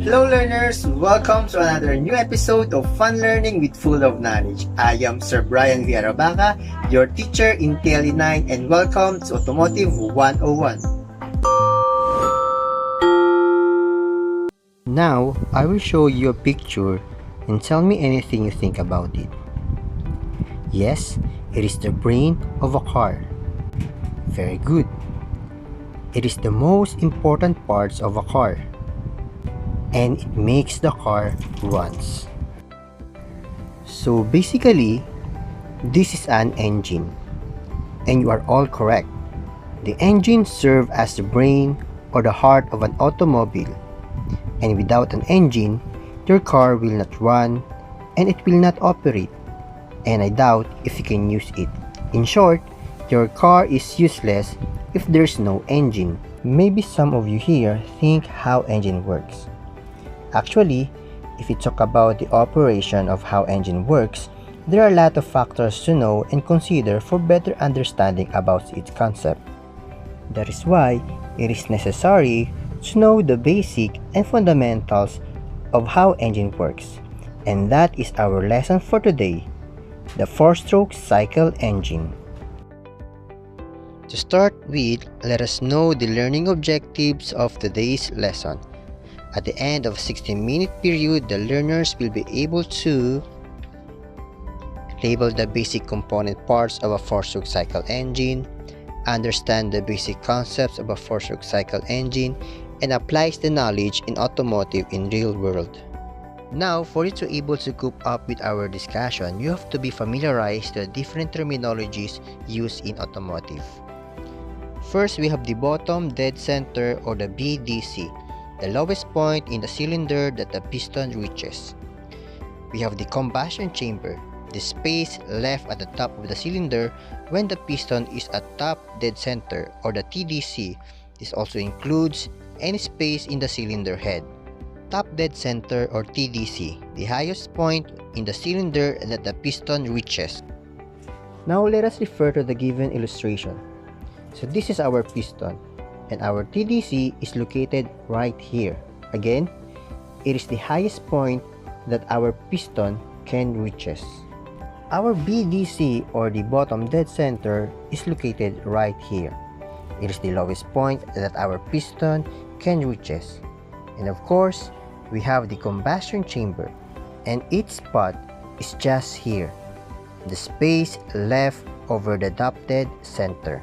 Hello learners! Welcome to another new episode of Fun Learning with Full of Knowledge. I am Sir Brian Villarabaka, your teacher in Cyle 9, and welcome to Automotive 101. Now, I will show you a picture and tell me anything you think about it. Yes, it is the brain of a car. Very good. It is the most important parts of a car, and it makes the car runs. So basically, this is an engine, and you are all correct. The engine serves as the brain or the heart of an automobile, and without an engine, your car will not run and it will not operate, and I doubt if you can use it. In short, your car is useless if there's no engine. Maybe some of you here think how engine works. Actually, if you talk about the operation of how engine works, there are a lot of factors to know and consider for better understanding about its concept. That is why it is necessary to know the basic and fundamentals of how engine works. And that is our lesson for today, the 4-stroke cycle engine. To start with, let us know the learning objectives of today's lesson. At the end of a 60-minute period, the learners will be able to label the basic component parts of a 4-stroke cycle engine, understand the basic concepts of a 4-stroke cycle engine, and applies the knowledge in automotive in real world. Now, for you to be able to cope up with our discussion, you have to be familiarized with the different terminologies used in automotive. First, we have the bottom dead center or the BDC, the lowest point in the cylinder that the piston reaches. We have the combustion chamber, the space left at the top of the cylinder when the piston is at top dead center or the TDC. This also includes any space in the cylinder head. Top dead center or TDC, the highest point in the cylinder that the piston reaches. Now let us refer to the given illustration. So this is our piston, and our TDC is located right here. Again, it is the highest point that our piston can reaches. Our BDC or the bottom dead center is located right here. It is the lowest point that our piston can reaches. And of course, we have the combustion chamber, and its spot is just here, the space left over the top dead center.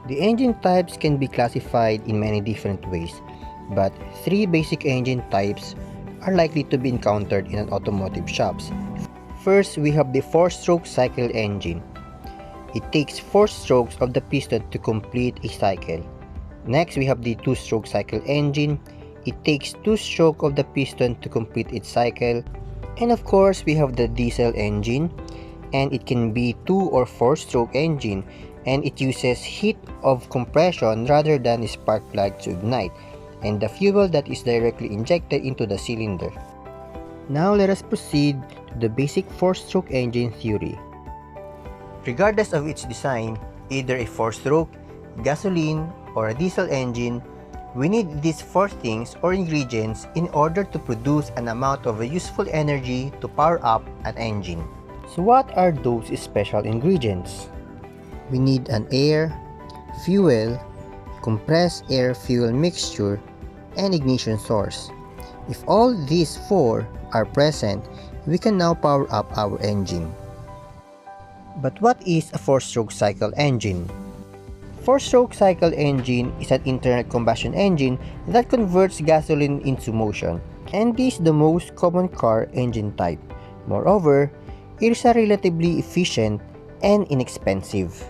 The engine types can be classified in many different ways, but 3 basic engine types are likely to be encountered in an automotive shops. First, we have the 4-stroke cycle engine. It takes 4 strokes of the piston to complete a cycle. Next, we have the 2-stroke cycle engine. It takes 2 strokes of the piston to complete its cycle. And of course, we have the diesel engine, and it can be 2 or 4-stroke engine, and it uses heat of compression rather than a spark plug to ignite, and the fuel that is directly injected into the cylinder. Now let us proceed to the basic 4-stroke engine theory. Regardless of its design, either a 4-stroke, gasoline, or a diesel engine, we need these 4 things or ingredients in order to produce an amount of useful energy to power up an engine. So what are those special ingredients? We need an air, fuel, compressed air-fuel mixture, and ignition source. If all these 4 are present, we can now power up our engine. But what is a 4-stroke cycle engine? 4-stroke cycle engine is an internal combustion engine that converts gasoline into motion, and this is the most common car engine type. Moreover, it is a relatively efficient and inexpensive.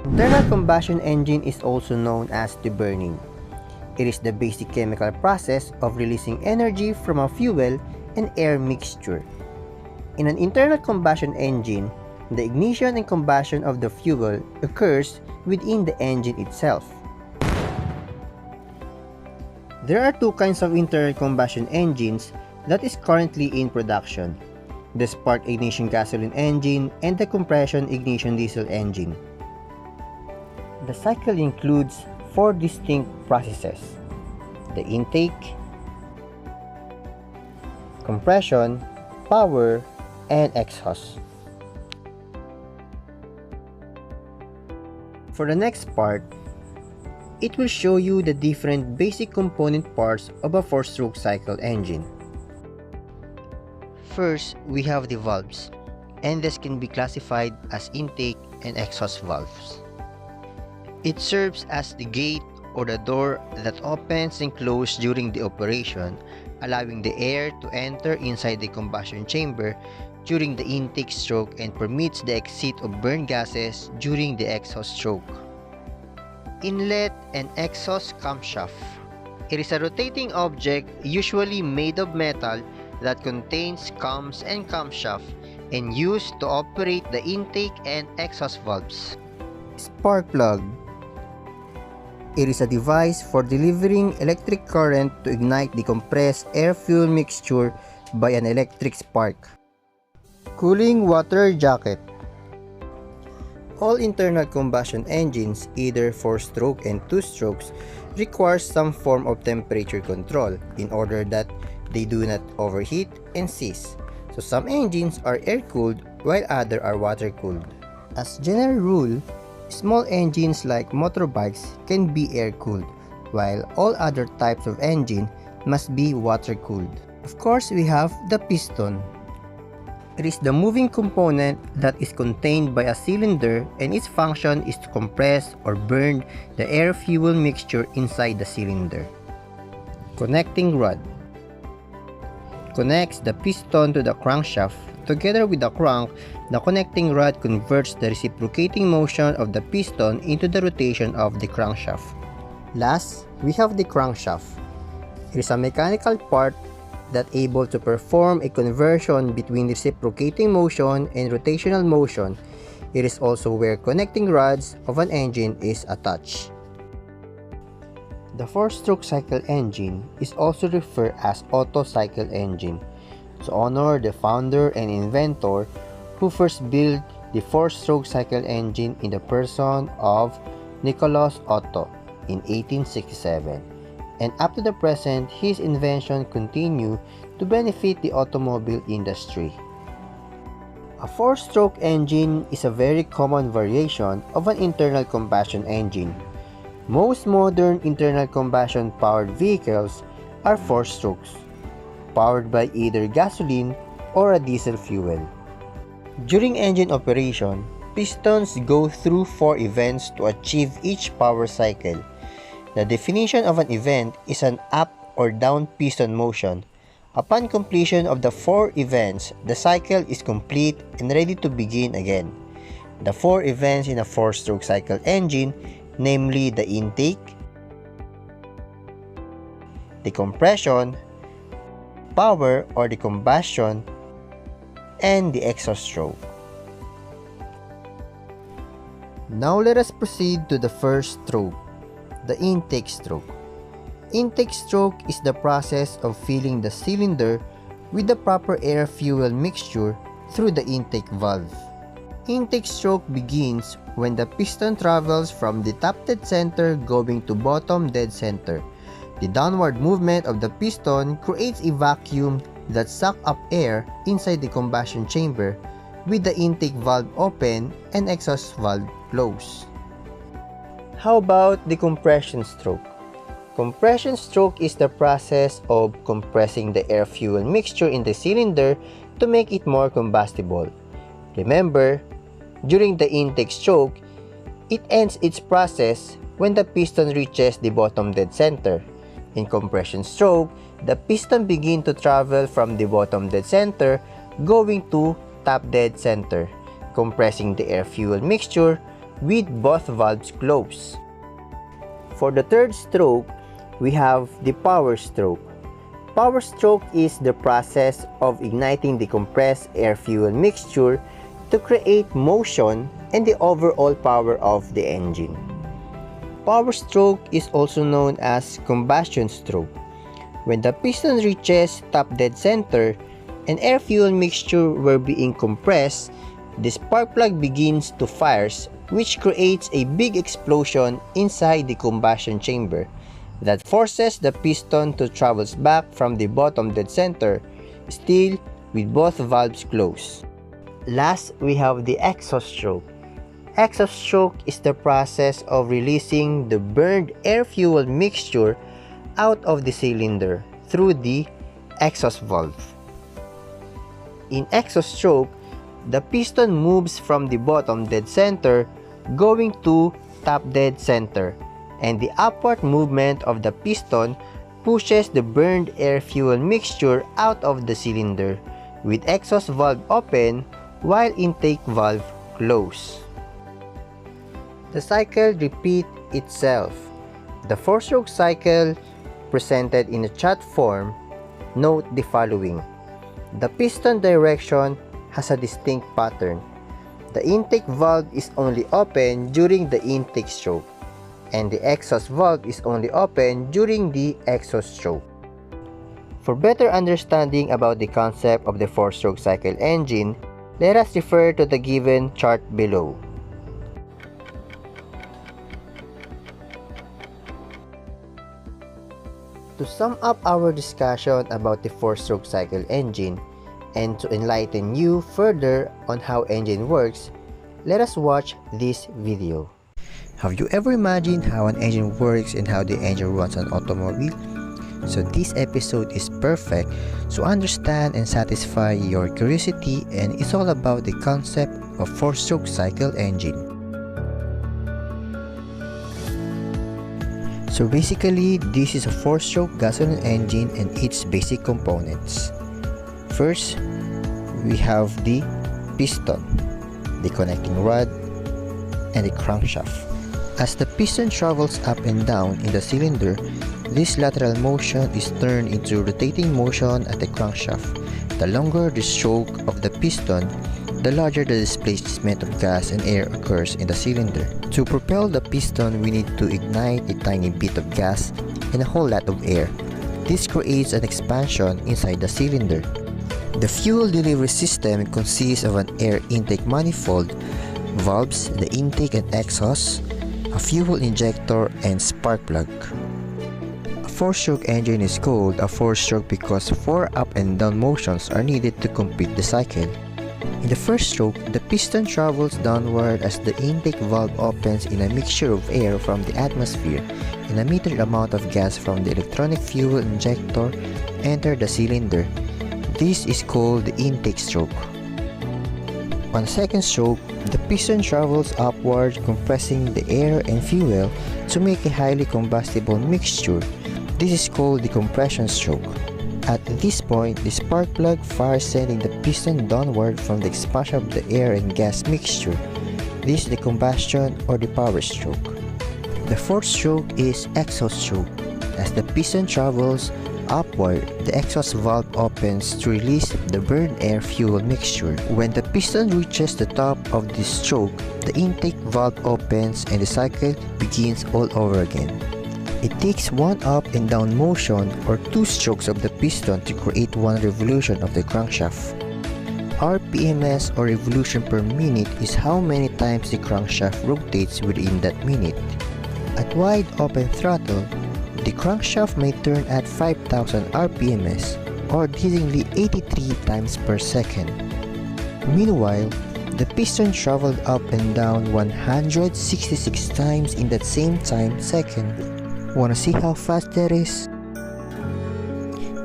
Internal combustion engine is also known as the burning. It is the basic chemical process of releasing energy from a fuel and air mixture. In an internal combustion engine, the ignition and combustion of the fuel occurs within the engine itself. There are 2 kinds of internal combustion engines that is currently in production: the spark ignition gasoline engine and the compression ignition diesel engine. The cycle includes 4 distinct processes. the intake, compression, power, and exhaust. For the next part, it will show you the different basic component parts of a 4-stroke cycle engine. First, we have the valves, and this can be classified as intake and exhaust valves. It serves as the gate or the door that opens and closes during the operation, allowing the air to enter inside the combustion chamber during the intake stroke and permits the exit of burn gases during the exhaust stroke. Inlet and exhaust camshaft. It is a rotating object usually made of metal that contains cams and camshaft and used to operate the intake and exhaust valves. Spark plug. It is a device for delivering electric current to ignite the compressed air-fuel mixture by an electric spark. Cooling water jacket. All internal combustion engines, either 4-stroke and 2-strokes, require some form of temperature control in order that they do not overheat and seize. So some engines are air-cooled while others are water-cooled. As general rule, small engines like motorbikes can be air-cooled, while all other types of engine must be water-cooled. Of course, we have the piston. It is the moving component that is contained by a cylinder, and its function is to compress or burn the air-fuel mixture inside the cylinder. Connecting rod connects the piston to the crankshaft. Together with the crank, the connecting rod converts the reciprocating motion of the piston into the rotation of the crankshaft. Last, we have the crankshaft. It is a mechanical part that able to perform a conversion between reciprocating motion and rotational motion. It is also where connecting rods of an engine is attached. The 4-stroke cycle engine is also referred as Otto cycle engine, to honor the founder and inventor who first built the 4-stroke cycle engine in the person of Nicholas Otto in 1867. And up to the present, his invention continue to benefit the automobile industry. A 4-stroke engine is a very common variation of an internal combustion engine. Most modern internal combustion powered vehicles are 4-strokes, powered by either gasoline or a diesel fuel. During engine operation, pistons go through 4 events to achieve each power cycle. The definition of an event is an up or down piston motion. Upon completion of the 4 events, the cycle is complete and ready to begin again. The 4 events in a 4-stroke cycle engine, namely the intake, the compression, power or the combustion, and the exhaust stroke. Now let us proceed to the first stroke, the intake stroke. Intake stroke is the process of filling the cylinder with the proper air-fuel mixture through the intake valve. Intake stroke begins when the piston travels from the top dead center going to bottom dead center. The downward movement of the piston creates a vacuum that sucks up air inside the combustion chamber, with the intake valve open and exhaust valve closed. How about the compression stroke? Compression stroke is the process of compressing the air-fuel mixture in the cylinder to make it more combustible. Remember, during the intake stroke, it ends its process when the piston reaches the bottom dead center. In compression stroke, the piston begins to travel from the bottom dead center going to top dead center, compressing the air-fuel mixture with both valves closed. For the third stroke, we have the power stroke. Power stroke is the process of igniting the compressed air-fuel mixture to create motion and the overall power of the engine. Power stroke is also known as combustion stroke. When the piston reaches top dead center and air-fuel mixture were being compressed, the spark plug begins to fire, which creates a big explosion inside the combustion chamber. that forces the piston to travel back from the bottom dead center, still with both valves closed. Last, we have the exhaust stroke. Exhaust stroke is the process of releasing the burned air-fuel mixture out of the cylinder through the exhaust valve. In exhaust stroke, the piston moves from the bottom dead center going to top dead center, and the upward movement of the piston pushes the burned air-fuel mixture out of the cylinder, with exhaust valve open while intake valve closed. The cycle repeats itself. The four-stroke cycle presented in a chart form. Note the following. The piston direction has a distinct pattern. The intake valve is only open during the intake stroke, and the exhaust valve is only open during the exhaust stroke. For better understanding about the concept of the four-stroke cycle engine, let us refer to the given chart below. To sum up our discussion about the four-stroke cycle engine, and to enlighten you further on how engine works, let us watch this video. Have you ever imagined how an engine works and how the engine runs an automobile? So this episode is perfect to understand and satisfy your curiosity, and it's all about the concept of four-stroke cycle engine. So basically, this is a four-stroke gasoline engine and its basic components. First, we have the piston, the connecting rod, and the crankshaft. As the piston travels up and down in the cylinder, this lateral motion is turned into rotating motion at the crankshaft. The longer the stroke of the piston, the larger the displacement of gas and air occurs in the cylinder. To propel the piston, we need to ignite a tiny bit of gas and a whole lot of air. This creates an expansion inside the cylinder. The fuel delivery system consists of an air intake manifold, valves, the intake and exhaust, a fuel injector, and spark plug. A four-stroke engine is called a four-stroke because four up and down motions are needed to complete the cycle. In the first stroke, the piston travels downward as the intake valve opens in a mixture of air from the atmosphere, and a metered amount of gas from the electronic fuel injector enter the cylinder. This is called the intake stroke. On the second stroke, the piston travels upward, compressing the air and fuel to make a highly combustible mixture. This is called the compression stroke. At this point, the spark plug fires, sending the piston downward from the expansion of the air and gas mixture. This is the combustion or the power stroke. The fourth stroke is exhaust stroke. As the piston travels upward, the exhaust valve opens to release the burned air fuel mixture. When the piston reaches the top of this stroke, the intake valve opens and the cycle begins all over again. It takes one up and down motion or two strokes of the piston to create one revolution of the crankshaft. RPMs, or revolution per minute, is how many times the crankshaft rotates within that minute. At wide open throttle, the crankshaft may turn at 5,000 RPMs, or dizzyingly 83 times per second. Meanwhile, the piston traveled up and down 166 times in that same time second. Wanna see how fast that is?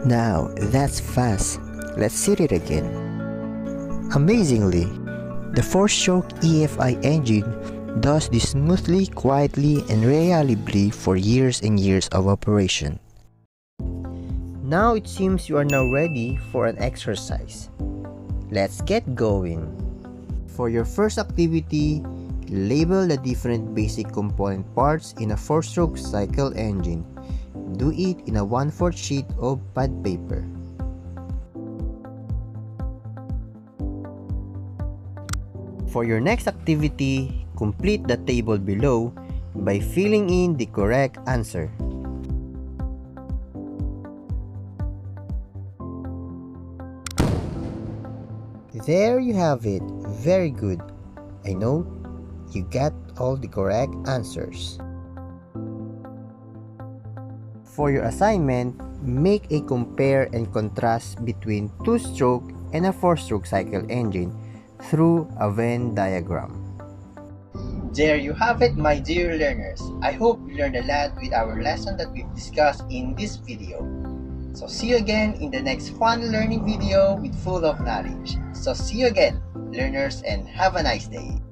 Now, that's fast. Let's see it again. Amazingly, the four-stroke EFI engine does this smoothly, quietly, and reliably for years and years of operation. Now it seems you are now ready for an exercise. Let's get going. For your first activity, label the different basic component parts in a four-stroke cycle engine. Do it in a 1/4 sheet of pad paper. For your next activity, complete the table below by filling in the correct answer. There you have it. Very good. I know you got all the correct answers. For your assignment, make a compare and contrast between two-stroke and a four-stroke cycle engine through a Venn diagram. There you have it, my dear learners. I hope you learned a lot with our lesson that we've discussed in this video. So see you again in the next fun learning video with full of knowledge. So see you again, learners, and have a nice day.